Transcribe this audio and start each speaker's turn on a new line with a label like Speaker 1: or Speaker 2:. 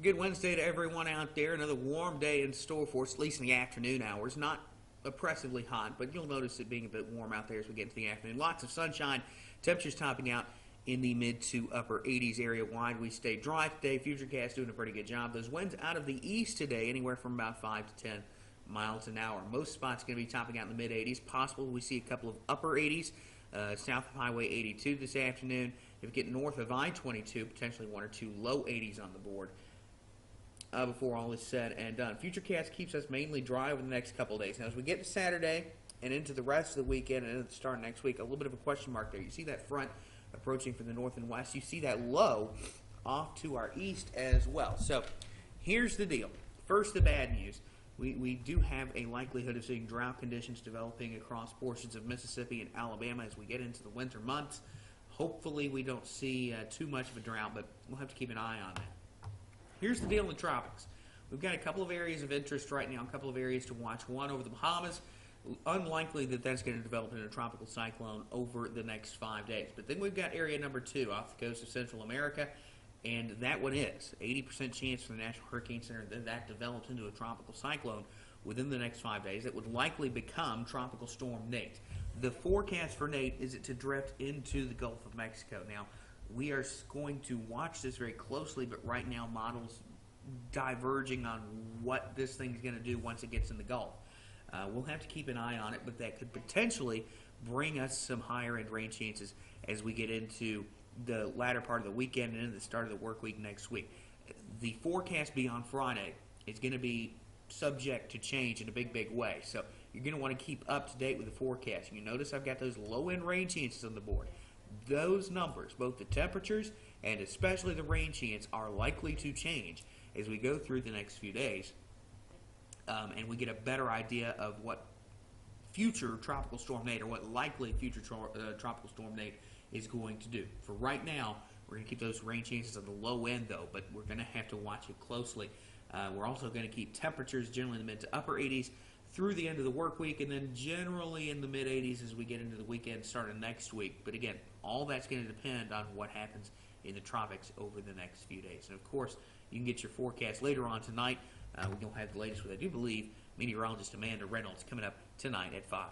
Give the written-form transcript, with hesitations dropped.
Speaker 1: Good Wednesday to everyone out there. Another warm day in store for us, at least in the afternoon hours. Not oppressively hot, but you'll notice it being a bit warm out there as we get into the afternoon. Lots of sunshine. Temperatures topping out in the mid to upper 80s area wide. We stay dry today. Futurecast doing a pretty good job. Those winds out of the east today, anywhere from about 5 to 10 miles an hour. Most spots going to be topping out in the mid 80s. Possible we see a couple of upper 80s. South of Highway 82 this afternoon. If we get north of I-22, potentially one or two low 80s on the board. Before all is said and done. Futurecast keeps us mainly dry over the next couple of days. Now, as we get to Saturday and into the rest of the weekend and into the start of next week, a little bit of a question mark there. You see that front approaching from the north and west. You see that low off to our east as well. So here's the deal. First, the bad news. We do have a likelihood of seeing drought conditions developing across portions of Mississippi and Alabama as we get into the winter months. Hopefully we don't see too much of a drought, but we'll have to keep an eye on that. Here's the deal in the tropics. We've got a couple of areas of interest right now, a couple of areas to watch. One over the Bahamas. Unlikely that that's going to develop into a tropical cyclone over the next 5 days. But then we've got area number 2 off the coast of Central America, and that one is 80% chance for the National Hurricane Center that that develops into a tropical cyclone within the next 5 days. It would likely become Tropical Storm Nate. The forecast for Nate is it to drift into the Gulf of Mexico. Now, we are going to watch this very closely, but right now models diverging on what this thing's going to do once it gets in the Gulf. We'll have to keep an eye on it, but that could potentially bring us some higher-end rain chances as we get into the latter part of the weekend and into the start of the work week next week. The forecast beyond Friday is going to be subject to change in a big, big way. So you're going to want to keep up to date with the forecast. You notice I've got those low-end rain chances on the board. Those numbers, both the temperatures and especially the rain chance, are likely to change as we go through the next few days, and we get a better idea of what future Tropical Storm Nate, or what likely future Tropical Storm Nate is going to do. For right now, we're going to keep those rain chances on the low end, though, but we're going to have to watch it closely. We're also going to keep temperatures generally in the mid to upper 80s through the end of the work week, and then generally in the mid 80s as we get into the weekend starting next week. But again, all that's going to depend on what happens in the tropics over the next few days. And of course, you can get your forecast later on tonight. We'll have the latest with, I do believe, meteorologist Amanda Reynolds coming up tonight at 5.